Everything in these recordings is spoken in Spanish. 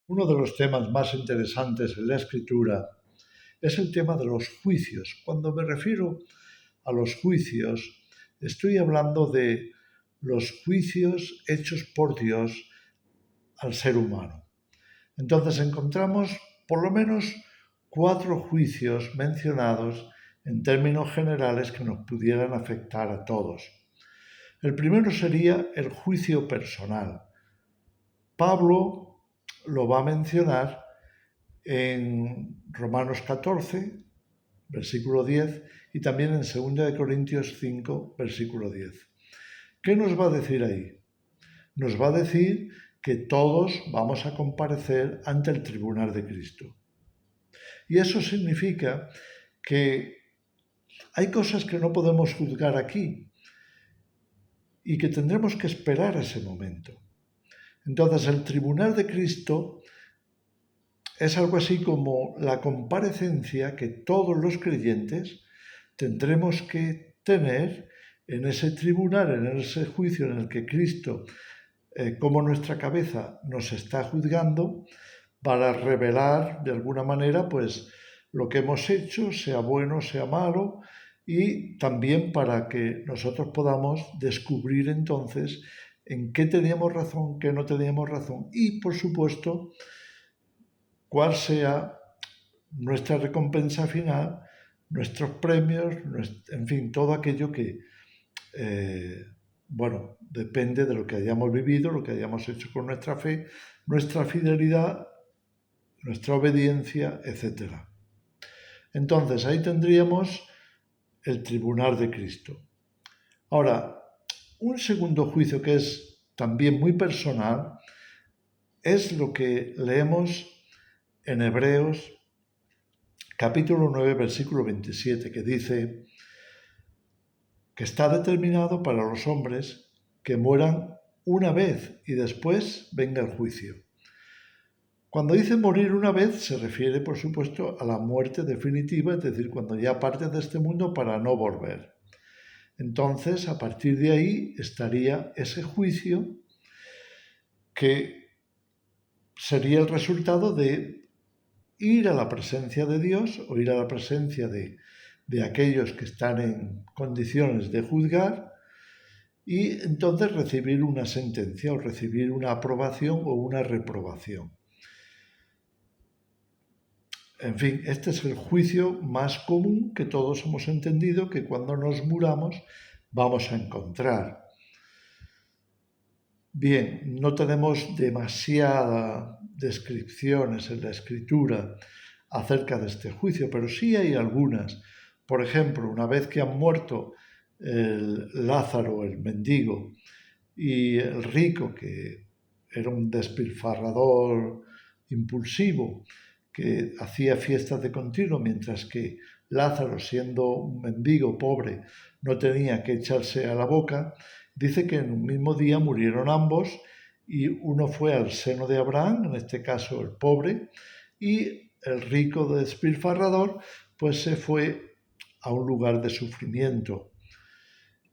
Uno de los temas más interesantes en la escritura es el tema de los juicios. Cuando me refiero a los juicios, estoy hablando de los juicios hechos por Dios al ser humano. Entonces encontramos por lo menos 4 juicios mencionados en términos generales que nos pudieran afectar a todos. El primero sería el juicio personal. Pablo lo va a mencionar en Romanos 14, versículo 10, y también en 2 Corintios 5, versículo 10. ¿Qué nos va a decir ahí? Nos va a decir que todos vamos a comparecer ante el tribunal de Cristo. Y eso significa que hay cosas que no podemos juzgar aquí y que tendremos que esperar ese momento. Entonces, el tribunal de Cristo es algo así como la comparecencia que todos los creyentes tendremos que tener en ese tribunal, en ese juicio en el que Cristo, como nuestra cabeza, nos está juzgando para revelar de alguna manera pues lo que hemos hecho, sea bueno, sea malo, y también para que nosotros podamos descubrir entonces en qué teníamos razón, qué no teníamos razón y, por supuesto, cuál sea nuestra recompensa final, nuestros premios, en fin, todo aquello que, depende de lo que hayamos vivido, lo que hayamos hecho con nuestra fe, nuestra fidelidad, nuestra obediencia, etc. Entonces, ahí tendríamos el tribunal de Cristo. Ahora, un segundo juicio que es también muy personal es lo que leemos en Hebreos capítulo 9, versículo 27, que dice que está determinado para los hombres que mueran una vez y después venga el juicio. Cuando dice morir una vez se refiere, por supuesto, a la muerte definitiva, es decir, cuando ya partes de este mundo para no volver. Entonces, a partir de ahí estaría ese juicio que sería el resultado de ir a la presencia de Dios o ir a la presencia de aquellos que están en condiciones de juzgar y entonces recibir una sentencia o recibir una aprobación o una reprobación. En fin, este es el juicio más común que todos hemos entendido que cuando nos muramos vamos a encontrar. Bien, no tenemos demasiadas descripciones en la escritura acerca de este juicio, pero sí hay algunas. Por ejemplo, una vez que han muerto el Lázaro, el mendigo, y el rico, que era un despilfarrador impulsivo, que hacía fiestas de continuo, mientras que Lázaro, siendo un mendigo pobre, no tenía que echarse a la boca, dice que en un mismo día murieron ambos y uno fue al seno de Abraham, en este caso el pobre, y el rico despilfarrador pues se fue a un lugar de sufrimiento.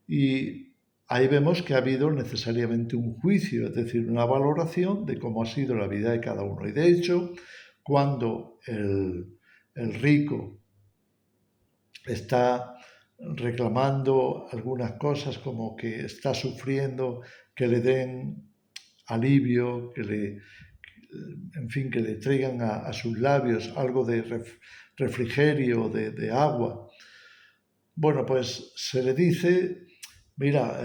Y ahí vemos que ha habido necesariamente un juicio, es decir, una valoración de cómo ha sido la vida de cada uno. Y de hecho, cuando el rico está reclamando algunas cosas como que está sufriendo, que le den alivio, que le traigan a sus labios algo de refrigerio, de agua. Bueno, pues se le dice, mira,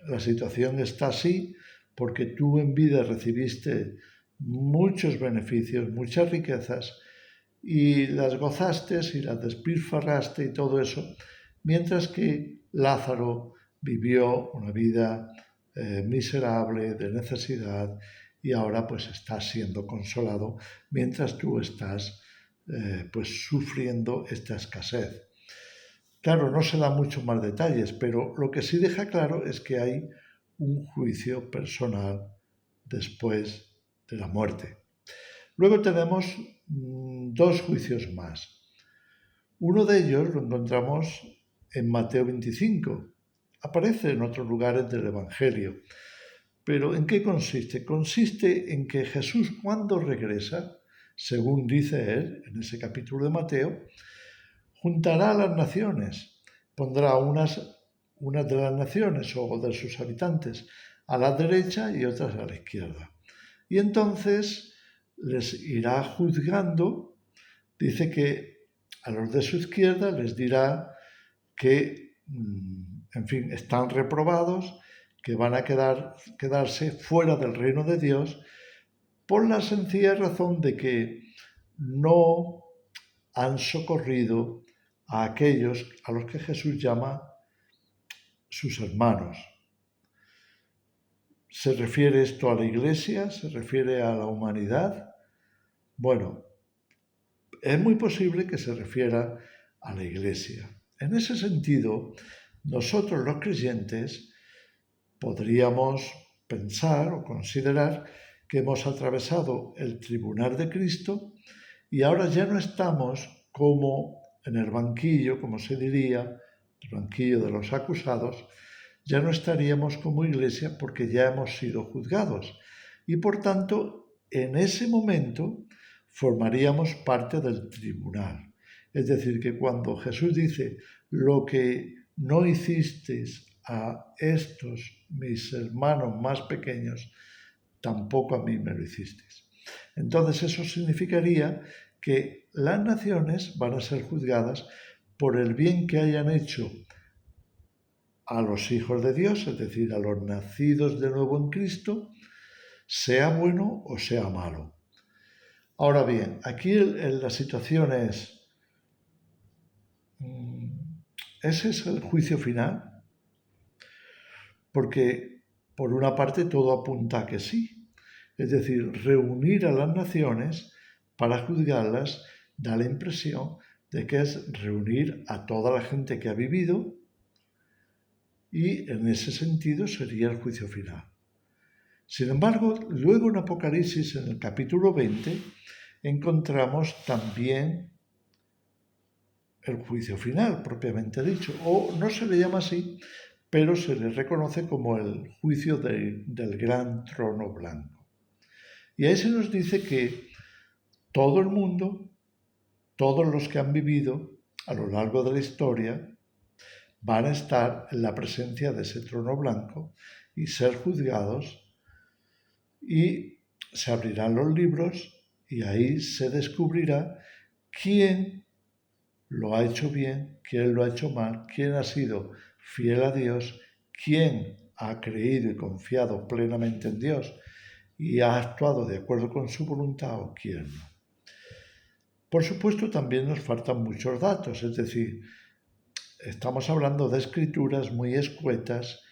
la situación está así porque tú en vida recibiste muchos beneficios, muchas riquezas y las gozaste y las despilfarraste y todo eso, mientras que Lázaro vivió una vida miserable, de necesidad, y ahora pues está siendo consolado mientras tú estás pues sufriendo esta escasez. Claro, no se dan muchos más detalles, pero lo que sí deja claro es que hay un juicio personal después de la muerte. Luego tenemos 2 juicios más. Uno de ellos lo encontramos en Mateo 25. Aparece en otros lugares del Evangelio. Pero ¿en qué consiste? Consiste en que Jesús, cuando regresa, según dice él en ese capítulo de Mateo, juntará a las naciones, pondrá unas de las naciones o de sus habitantes a la derecha y otras a la izquierda. Y entonces les irá juzgando. Dice que a los de su izquierda les dirá que, en fin, están reprobados, que van a quedarse fuera del reino de Dios por la sencilla razón de que no han socorrido a aquellos a los que Jesús llama sus hermanos. ¿Se refiere esto a la Iglesia? ¿Se refiere a la humanidad? Bueno, es muy posible que se refiera a la Iglesia. En ese sentido, nosotros los creyentes podríamos pensar o considerar que hemos atravesado el tribunal de Cristo y ahora ya no estamos como en el banquillo, como se diría, el banquillo de los acusados, ya no estaríamos como iglesia porque ya hemos sido juzgados. Y por tanto, en ese momento formaríamos parte del tribunal. Es decir, que cuando Jesús dice, lo que no hicisteis a estos mis hermanos más pequeños, tampoco a mí me lo hicisteis. Entonces eso significaría que las naciones van a ser juzgadas por el bien que hayan hecho a los hijos de Dios, es decir, a los nacidos de nuevo en Cristo, sea bueno o sea malo. Ahora bien, aquí la situación es, ¿ese es el juicio final? Porque por una parte todo apunta a que sí. Es decir, reunir a las naciones para juzgarlas da la impresión de que es reunir a toda la gente que ha vivido y en ese sentido sería el juicio final. Sin embargo, luego en Apocalipsis, en el capítulo 20, encontramos también el juicio final, propiamente dicho, o no se le llama así, pero se le reconoce como el juicio del gran trono blanco. Y ahí se nos dice que todo el mundo, todos los que han vivido a lo largo de la historia, van a estar en la presencia de ese trono blanco y ser juzgados, y se abrirán los libros y ahí se descubrirá quién lo ha hecho bien, quién lo ha hecho mal, quién ha sido fiel a Dios, quién ha creído y confiado plenamente en Dios y ha actuado de acuerdo con su voluntad o quién no. Por supuesto, también nos faltan muchos datos, es decir, estamos hablando de escrituras muy escuetas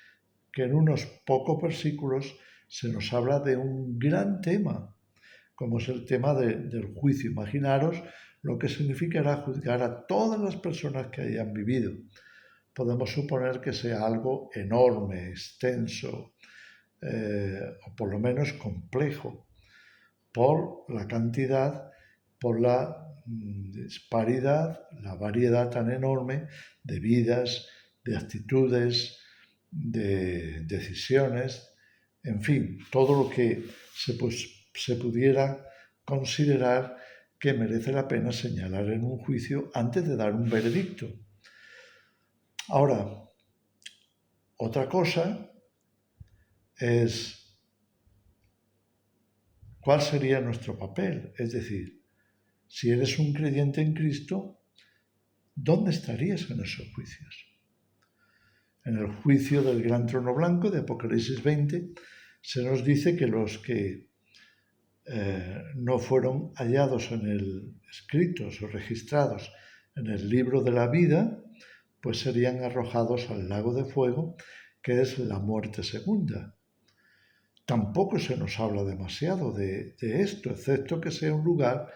que en unos pocos versículos se nos habla de un gran tema, como es el tema del juicio. Imaginaros lo que significará juzgar a todas las personas que hayan vivido. Podemos suponer que sea algo enorme, extenso, o por lo menos complejo, por la cantidad, por la disparidad, la variedad tan enorme de vidas, de actitudes, de decisiones, en fin, todo lo que se pudiera considerar que merece la pena señalar en un juicio antes de dar un veredicto. Ahora, otra cosa es cuál sería nuestro papel, es decir, si eres un creyente en Cristo, ¿dónde estarías en esos juicios? En el juicio del gran trono blanco de Apocalipsis 20 se nos dice que los que no fueron hallados escritos o registrados en el libro de la vida, pues serían arrojados al lago de fuego, que es la muerte segunda. Tampoco se nos habla demasiado de esto, excepto que sea un lugar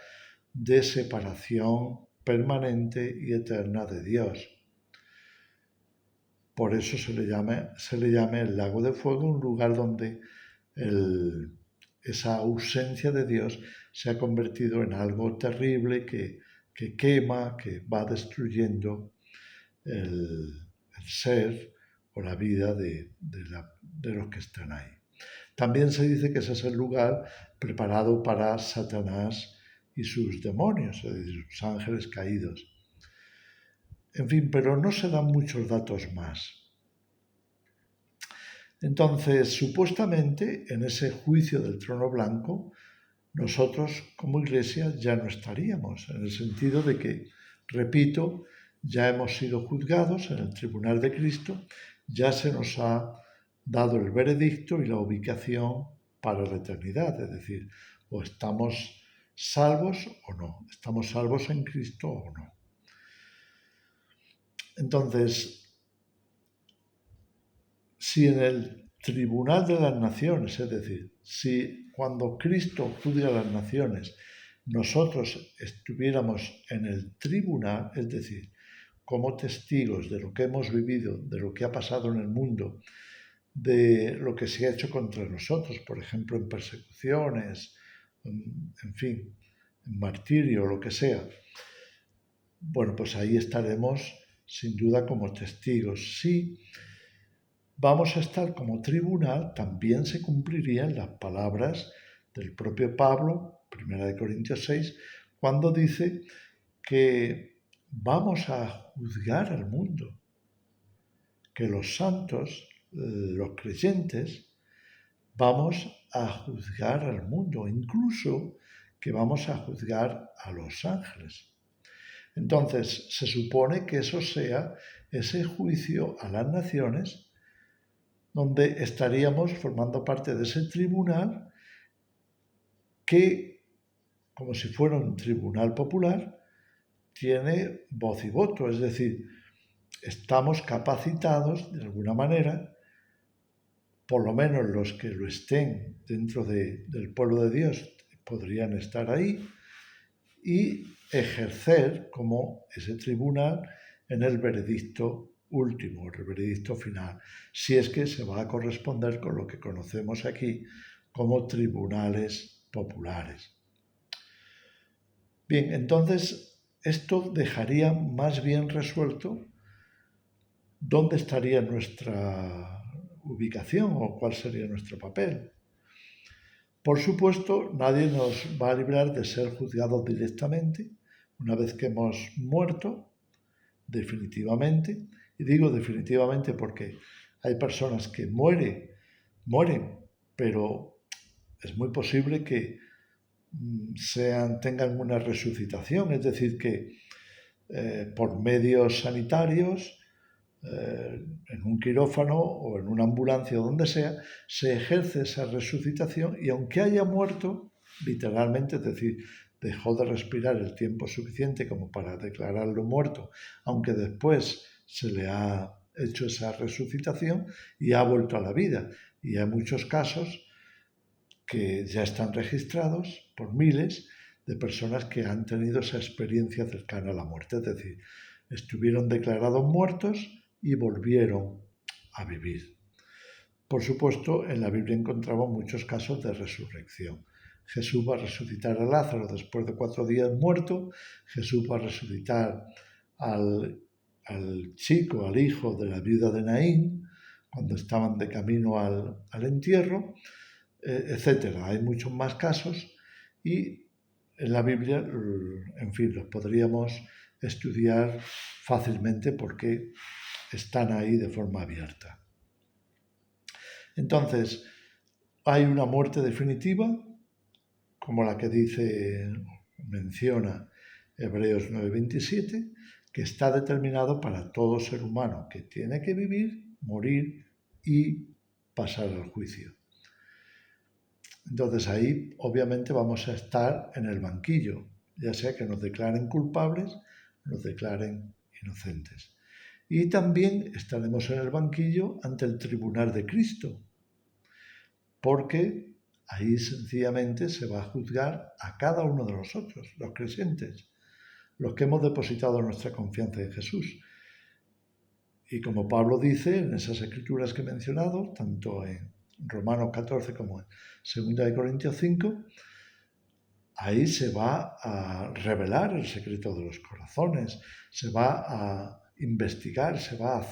de separación permanente y eterna de Dios. Por eso se le llame el lago de fuego, un lugar donde esa ausencia de Dios se ha convertido en algo terrible que quema, que va destruyendo el ser o la vida de los que están ahí. También se dice que ese es el lugar preparado para Satanás y sus demonios, es decir, sus ángeles caídos. En fin, pero no se dan muchos datos más. Entonces, supuestamente, en ese juicio del trono blanco, nosotros como Iglesia ya no estaríamos, en el sentido de que, repito, ya hemos sido juzgados en el tribunal de Cristo, ya se nos ha dado el veredicto y la ubicación para la eternidad, es decir, o estamos salvos o no, estamos salvos en Cristo o no. Entonces, si en el tribunal de las naciones, es decir, si cuando Cristo juzga a las naciones, nosotros estuviéramos en el tribunal, es decir, como testigos de lo que hemos vivido, de lo que ha pasado en el mundo, de lo que se ha hecho contra nosotros, por ejemplo, en persecuciones, en fin, en martirio, lo que sea. Bueno, pues ahí estaremos sin duda como testigos. Si vamos a estar como tribunal, también se cumplirían las palabras del propio Pablo, 1 Corintios 6, cuando dice que vamos a juzgar al mundo, que los santos, los creyentes, vamos a juzgar al mundo, incluso que vamos a juzgar a los ángeles. Entonces, se supone que eso sea ese juicio a las naciones, donde estaríamos formando parte de ese tribunal que, como si fuera un tribunal popular, tiene voz y voto, es decir, estamos capacitados de alguna manera, por lo menos los que lo estén dentro del pueblo de Dios podrían estar ahí y ejercer como ese tribunal en el veredicto último, el veredicto final, si es que se va a corresponder con lo que conocemos aquí como tribunales populares. Bien, entonces esto dejaría más bien resuelto dónde estaría nuestra ubicación o cuál sería nuestro papel. Por supuesto, nadie nos va a librar de ser juzgados directamente una vez que hemos muerto, definitivamente. Y digo definitivamente porque hay personas que mueren, pero es muy posible que tengan una resucitación, es decir, que por medios sanitarios, en un quirófano o en una ambulancia o donde sea, se ejerce esa resucitación y aunque haya muerto, literalmente, es decir, dejó de respirar el tiempo suficiente como para declararlo muerto, aunque después se le ha hecho esa resucitación y ha vuelto a la vida. Y hay muchos casos que ya están registrados por miles de personas que han tenido esa experiencia cercana a la muerte, es decir, estuvieron declarados muertos y volvieron a vivir. Por supuesto, en la Biblia encontramos muchos casos de resurrección. Jesús va a resucitar a Lázaro después de 4 días muerto. Jesús va a resucitar al chico, al hijo de la viuda de Naín, cuando estaban de camino al entierro, etc. Hay muchos más casos y en la Biblia, en fin, los podríamos estudiar fácilmente porque están ahí de forma abierta. Entonces, hay una muerte definitiva, como la que menciona Hebreos 9:27, que está determinado para todo ser humano, que tiene que vivir, morir y pasar al juicio. Entonces ahí obviamente vamos a estar en el banquillo, ya sea que nos declaren culpables, nos declaren inocentes. Y también estaremos en el banquillo ante el tribunal de Cristo, porque ahí sencillamente se va a juzgar a cada uno de nosotros, los creyentes, los que hemos depositado nuestra confianza en Jesús. Y como Pablo dice en esas escrituras que he mencionado, tanto en Romanos 14 como en 2 Corintios 5, ahí se va a revelar el secreto de los corazones, se va a investigar, se va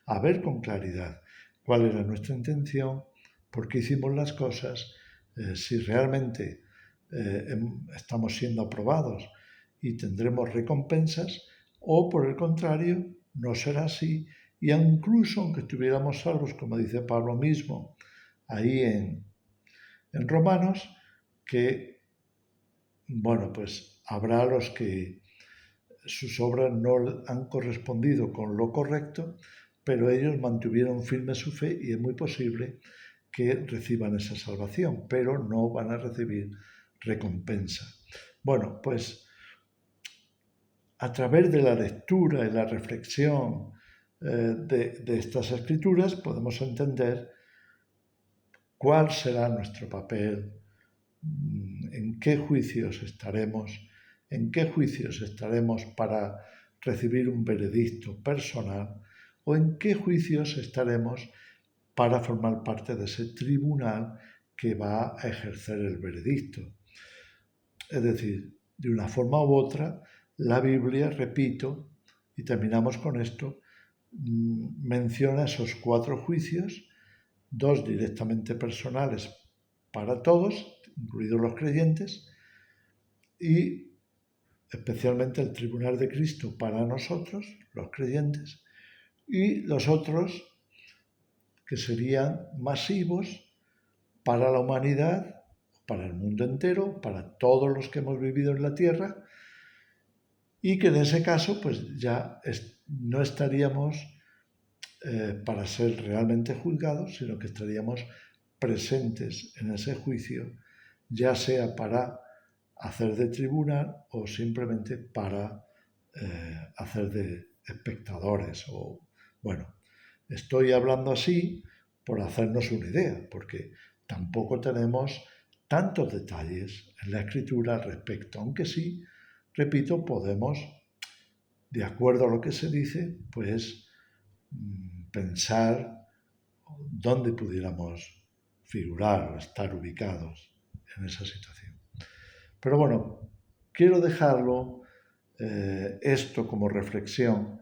a ver con claridad cuál era nuestra intención, por qué hicimos las cosas, si realmente estamos siendo aprobados y tendremos recompensas, o por el contrario, no será así, y incluso aunque estuviéramos salvos, como dice Pablo mismo ahí en Romanos, que, bueno, pues habrá los que sus obras no han correspondido con lo correcto, pero ellos mantuvieron firme su fe y es muy posible que reciban esa salvación, pero no van a recibir recompensa. Bueno, pues a través de la lectura y la reflexión de estas escrituras podemos entender cuál será nuestro papel, en qué juicios estaremos, para recibir un veredicto personal o en qué juicios estaremos para formar parte de ese tribunal que va a ejercer el veredicto. Es decir, de una forma u otra, la Biblia, repito, y terminamos con esto, menciona esos 4 juicios, 2 directamente personales para todos, incluidos los creyentes, y especialmente el tribunal de Cristo para nosotros, los creyentes, y los otros que serían masivos para la humanidad, para el mundo entero, para todos los que hemos vivido en la tierra, y que en ese caso pues ya no estaríamos para ser realmente juzgados, sino que estaríamos presentes en ese juicio, ya sea para hacer de tribunal o simplemente para hacer de espectadores. O, bueno, estoy hablando así por hacernos una idea, porque tampoco tenemos tantos detalles en la escritura al respecto, aunque sí, repito, podemos, de acuerdo a lo que se dice, pues pensar dónde pudiéramos figurar o estar ubicados en esa situación. Pero bueno, quiero dejarlo esto como reflexión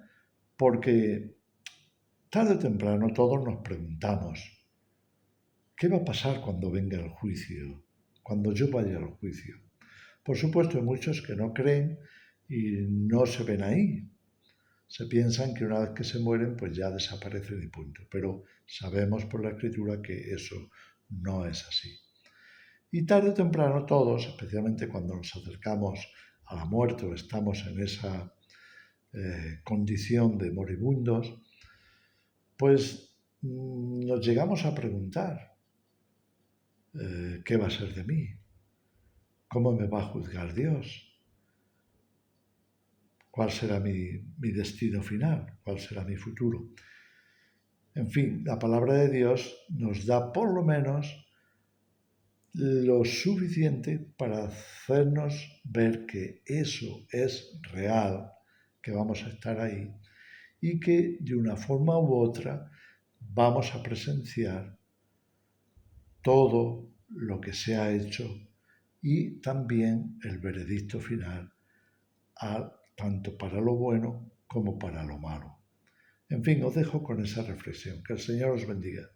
porque tarde o temprano todos nos preguntamos, ¿qué va a pasar cuando venga el juicio? Cuando yo vaya al juicio. Por supuesto, hay muchos que no creen y no se ven ahí. Se piensan que una vez que se mueren, pues ya desaparecen y punto. Pero sabemos por la Escritura que eso no es así. Y tarde o temprano todos, especialmente cuando nos acercamos a la muerte o estamos en esa condición de moribundos, pues nos llegamos a preguntar, ¿qué va a ser de mí? ¿Cómo me va a juzgar Dios? ¿Cuál será mi destino final? ¿Cuál será mi futuro? En fin, la palabra de Dios nos da por lo menos lo suficiente para hacernos ver que eso es real, que vamos a estar ahí y que de una forma u otra vamos a presenciar todo lo que se ha hecho y también el veredicto final, tanto para lo bueno como para lo malo. En fin, os dejo con esa reflexión. Que el Señor os bendiga.